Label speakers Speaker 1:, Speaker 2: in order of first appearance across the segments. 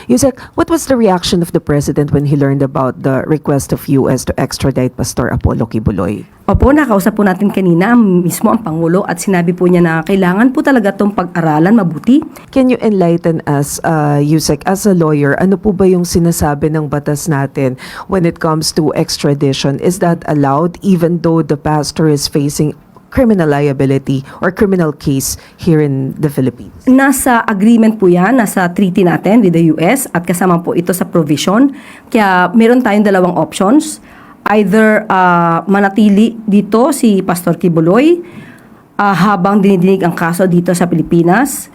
Speaker 1: Yusek, what was the reaction of the president when he learned about the request of US to extradite Pastor Apollo Kibuloy?
Speaker 2: Opo, nakausap po natin kanina mismo ang Pangulo at sinabi po niya na kailangan po talaga itong pag-aralan mabuti.
Speaker 1: Can you enlighten us, Yusek, as a lawyer, ano po ba yung sinasabi ng batas natin when it comes to extradition? Is that allowed even though the pastor is facing criminal liability or criminal case here in the Philippines?
Speaker 2: Nasa agreement po yan, nasa treaty natin with the US at kasama po ito sa provision. Kaya meron tayong dalawang options. Either manatili dito si Pastor Kibuloy habang dinidinig ang kaso dito sa Pilipinas.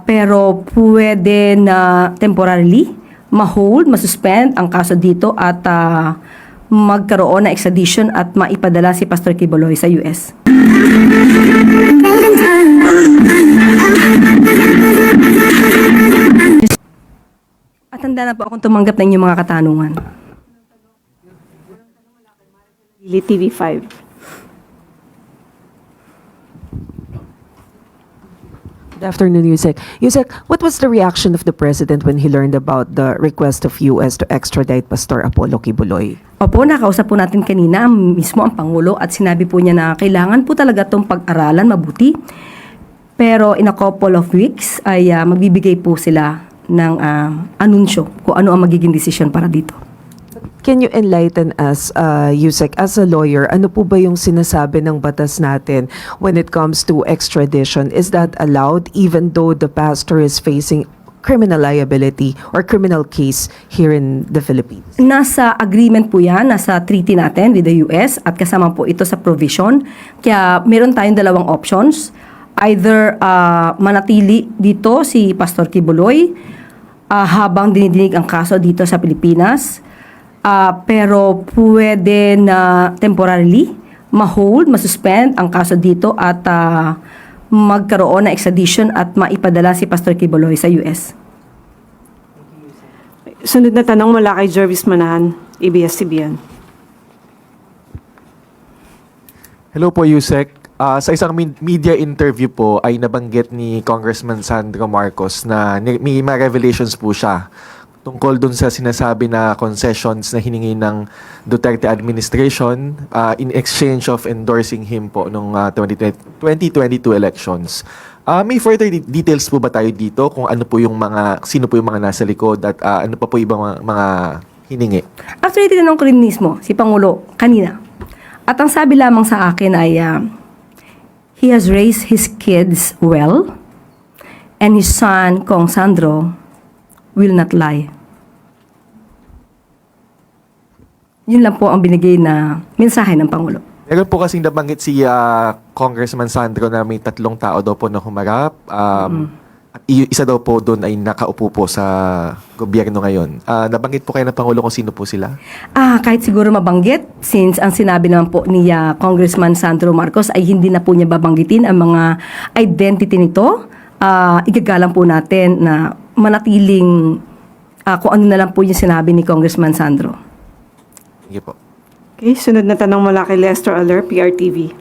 Speaker 2: Pero pwede na temporarily ma-hold, ma-suspend ang kaso dito at magkaroon ng extradition at maipadala si Pastor Kibuloy sa US. At handa na po akong tumanggap ng inyong mga katanungan.
Speaker 3: TV5.
Speaker 1: Good afternoon, Yusek. Yusek, what was the reaction of the president when he learned about the request of US to extradite Pastor Apollo Kibuloy?
Speaker 2: Opo, nakausap po natin kanina mismo ang Pangulo at sinabi po niya na kailangan po talaga itong pag-aralan mabuti. Pero in a couple of weeks ay magbibigay po sila ng anunsyo kung ano ang magiging desisyon para dito.
Speaker 1: Can you enlighten us, Yusek, as a lawyer, ano po ba yung sinasabi ng batas natin when it comes to extradition? Is that allowed even though the pastor is facing criminal liability or criminal case here in the Philippines?
Speaker 2: Nasa agreement po yan, nasa treaty natin with the US at kasama po ito sa provision. Kaya meron tayong dalawang options. Either manatili dito si Pastor Kibuloy habang dinidinig ang kaso dito sa Pilipinas. Pero pwede na temporarily ma-hold, ma-suspend ang kaso dito at magkaroon ng extradition at maipadala si Pastor Kibuloy sa US.
Speaker 3: Sunod na tanong mula kay Jervis Manahan, ABS-CBN.
Speaker 4: Hello po, Yusek. Sa isang media interview po ay nabanggit ni Congressman Sandro Marcos na may mga revelations po siya tungkol dun sa sinasabi na concessions na hiningi ng Duterte administration in exchange of endorsing him po nung 2022 elections. May further details po ba tayo dito kung ano po yung sino po yung mga nasa likod at ano pa po ibang mga hiningi?
Speaker 2: Actually, tinanong ko rin mismo si Pangulo kanina. At ang sabi lamang sa akin ay he has raised his kids well and his son, Kong Sandro, will not lie. Yun lang po ang binigay na mensahe ng Pangulo.
Speaker 4: Meron po kasing nabanggit si Congressman Sandro na may 3 tao daw po na humarap. At isa daw po doon ay nakaupo po sa gobyerno ngayon. Nabanggit po kayo ng Pangulo kung sino po sila?
Speaker 2: Kahit siguro mabanggit, since ang sinabi naman po ni Congressman Sandro Marcos ay hindi na po niya babanggitin ang mga identity nito, igagalang po natin na manatiling kung ano na lang po yung sinabi ni Congressman Sandro.
Speaker 4: Sige po.
Speaker 3: Okay, sunod na tanong mula kay Lester Aller, PRTV.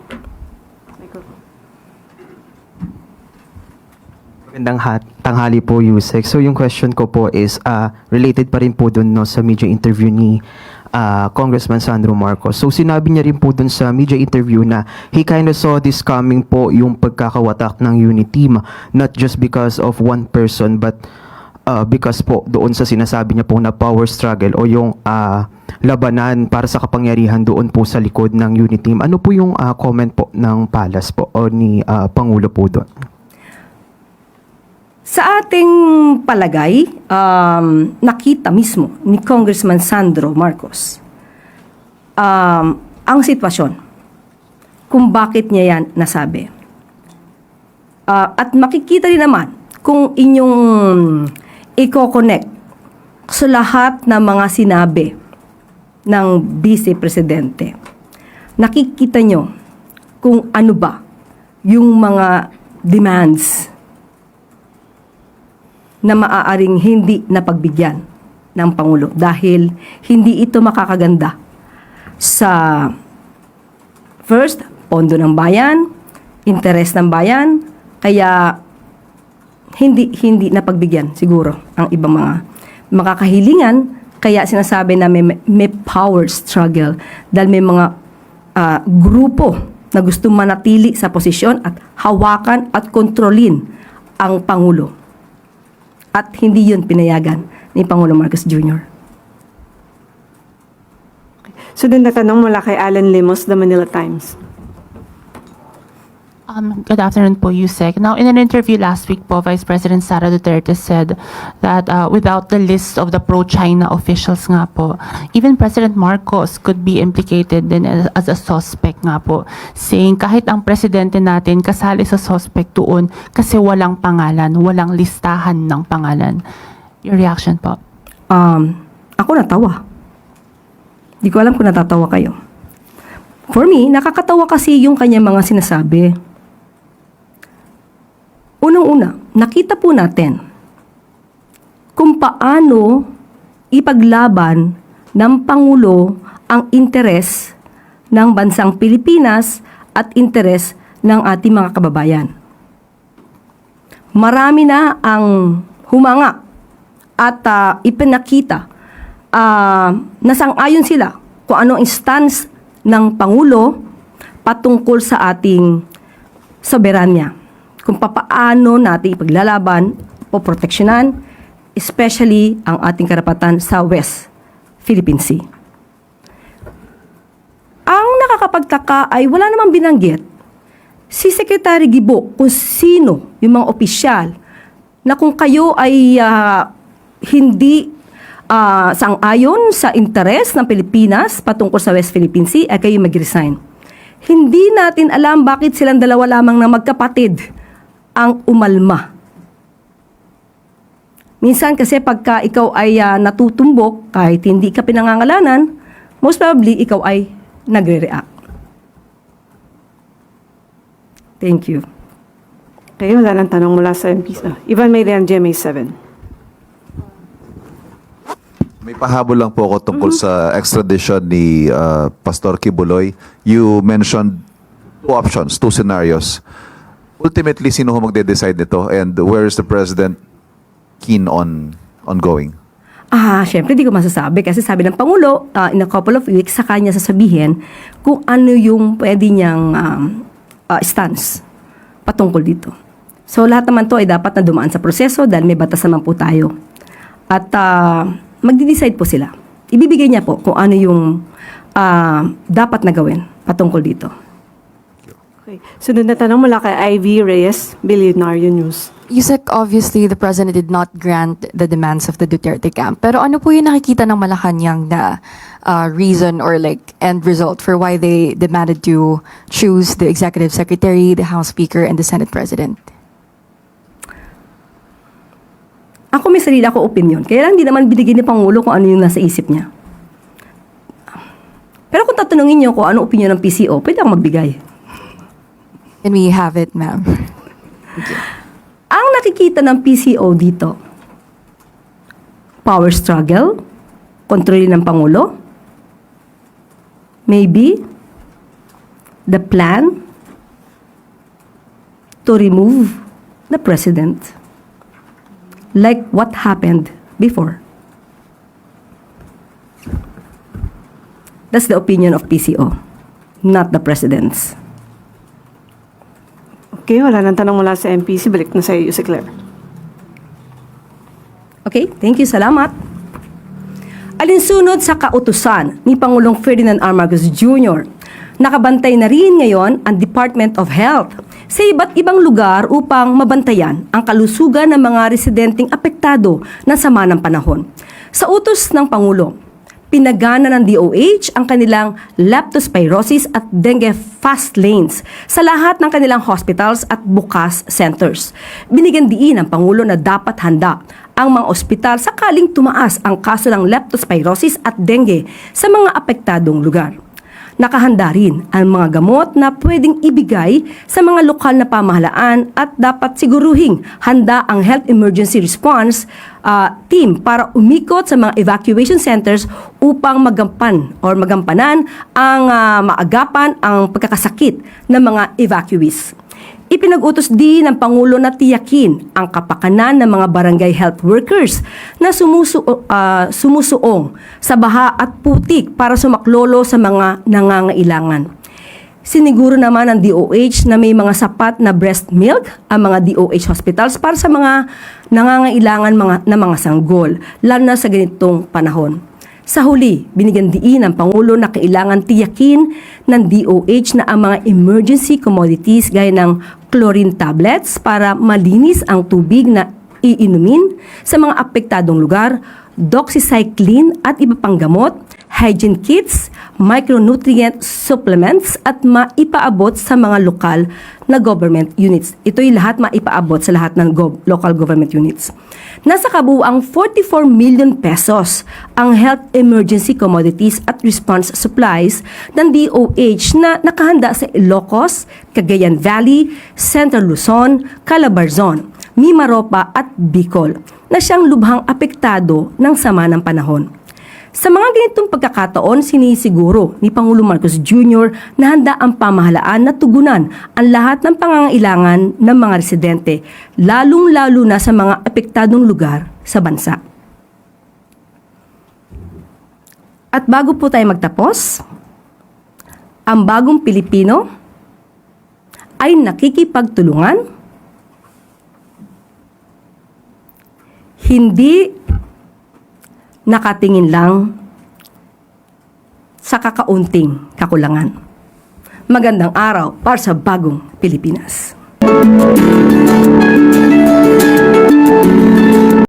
Speaker 5: Magandang tanghali po, Yusek. So yung question ko po is related pa rin po dun sa media interview ni Congressman Sandro Marcos. So sinabi niya rin po dun sa media interview na he kind of saw this coming po yung pagkakawatak ng unit team, not just because of one person but because po doon sa sinasabi niya po na power struggle o yung labanan para sa kapangyarihan doon po sa likod ng unit team. Ano po yung comment po ng Palas po o ni Pangulo po doon?
Speaker 2: Sa ating palagay, nakita mismo ni Congressman Sandro Marcos ang sitwasyon kung bakit niya yan nasabi. At makikita rin naman kung inyong i-connect sa lahat ng mga sinabi ng Vice Presidente. Nakikita nyo kung ano ba yung mga demands na maaaring hindi napagbigyan ng Pangulo dahil hindi ito makakaganda sa first, pondo ng bayan, interes ng bayan, kaya hindi napagbigyan siguro ang ibang mga makakahilingan, kaya sinasabi na may power struggle dahil may mga grupo na gusto manatili sa posisyon at hawakan at kontrolin ang Pangulo. At hindi yun pinayagan ni Pangulo Marcos Jr.
Speaker 3: Sunod na tanong mula kay Alan Limos, The Manila Times.
Speaker 6: Good afternoon po, Yusek. Now, in an interview last week po, Vice President Sara Duterte said that without the list of the pro-China officials nga po, even President Marcos could be implicated din as a suspect nga po, saying kahit ang presidente natin kasali sa suspect doon kasi walang pangalan, walang listahan ng pangalan. Your reaction po?
Speaker 2: Ako natawa. Di ko alam kung natatawa kayo. For me, nakakatawa kasi yung kanyang mga sinasabi. Unang-una, nakita po natin kung paano ipaglaban ng Pangulo ang interes ng bansang Pilipinas at interes ng ating mga kababayan. Marami na ang humanga at ipinakita na sang-ayon sila kung ano ang stance ng Pangulo patungkol sa ating soberanya. Kung papaano natin ipaglalaban o proteksyonan, especially ang ating karapatan sa West Philippine Sea. Ang nakakapagtaka ay wala namang binanggit si Secretary Gibo kung sino yung mga opisyal na kung kayo ay hindi sang-ayon sa interes ng Pilipinas patungkol sa West Philippine Sea, ay kayo mag-resign. Hindi natin alam bakit silang dalawa lamang na magkapatid ang umalma. Minsan kasi pagka ikaw ay natutumbok, kahit hindi ka pinangangalanan, most probably ikaw ay nagre-react. Thank you.
Speaker 3: Okay, wala nang tanong mula sa MP. Ivan Mayrian, GMA 7.
Speaker 7: May pahabol lang po ako tungkol sa extradition ni Pastor Kibuloy. You mentioned two options, two scenarios. Ultimately, sino ho magde-decide nito and where is the President keen on going?
Speaker 2: Syempre di ko masasabi kasi sabi ng Pangulo, in a couple of weeks, sa kanya sasabihin kung ano yung pwede niyang stance patungkol dito. So lahat naman to ay dapat na dumaan sa proseso dahil may batas naman po tayo. At magde-decide po sila. Ibibigay niya po kung ano yung dapat na gawin patungkol dito.
Speaker 3: Okay. Sunod na tanong mula kay Ivy Reyes, Billionaire News.
Speaker 8: Yusek, obviously, the President did not grant the demands of the Duterte camp. Pero ano po yung nakikita ng Malacanang na reason or like end result for why they demanded to choose the Executive Secretary, the House Speaker, and the Senate President?
Speaker 2: Ako may sarili ako opinion. Kaya lang hindi naman binigay ni Pangulo kung ano yung nasa isip niya. Pero kung tatanungin niyo kung ano opinion ng PCO, pwede akong magbigay.
Speaker 8: Can we have it, ma'am?
Speaker 2: Ang nakikita ng PCO dito, power struggle, kontrolin ng Pangulo, maybe the plan to remove the President, like what happened before. That's the opinion of PCO, not the President's.
Speaker 3: Okay, wala nang tanong mula sa MPC. Balik na sa iyo, si Claire.
Speaker 2: Okay, thank you. Salamat. Alinsunod sa kautusan ni Pangulong Ferdinand R. Marcos Jr., nakabantay na rin ngayon ang Department of Health sa iba't ibang lugar upang mabantayan ang kalusugan ng mga residenteng apektado ng sama ng panahon. Sa utos ng Pangulo, pinagana ng DOH ang kanilang leptospirosis at dengue fast lanes sa lahat ng kanilang hospitals at bukas centers. Binigyan diin ng Pangulo na dapat handa ang mga ospital sakaling tumaas ang kaso ng leptospirosis at dengue sa mga apektadong lugar. Nakahanda rin ang mga gamot na pwedeng ibigay sa mga lokal na pamahalaan at dapat siguruhing handa ang Health Emergency Response team para umikot sa mga evacuation centers upang magampanan ang maagapan ang pagkakasakit ng mga evacuees. Ipinag-utos din ng Pangulo na tiyakin ang kapakanan ng mga barangay health workers na sumusuong sa baha at putik para sumaklolo sa mga nangangailangan. Siniguro naman ng DOH na may mga sapat na breast milk ang mga DOH hospitals para sa mga nangangailangan na mga sanggol, lalo na sa ganitong panahon. Sa huli, binigyan diin ng Pangulo na kailangan tiyakin ng DOH na ang mga emergency commodities gaya ng chlorine tablets para malinis ang tubig na iinumin sa mga apektadong lugar, doxycycline at iba pang gamot, hygiene kits, micronutrient supplements at maipaabot sa mga lokal na government units. Ito'y lahat maipaabot sa lahat ng local government units. Nasa kabuuang 44 million pesos ang health emergency commodities at response supplies ng DOH na nakahanda sa Ilocos, Cagayan Valley, Central Luzon, Calabarzon, Mimaropa at Bicol na siyang lubhang apektado ng sama ng panahon. Sa mga ganitong pagkakataon, sinisiguro ni Pangulo Marcos Jr. na handa ang pamahalaan na tugunan ang lahat ng pangangailangan ng mga residente, lalong-lalo na sa mga apektadong lugar sa bansa. At bago po tayo magtapos, ang bagong Pilipino ay nakikipagtulungan, hindi nakatingin lang sa kakaunting kakulangan. Magandang araw para sa bagong Pilipinas.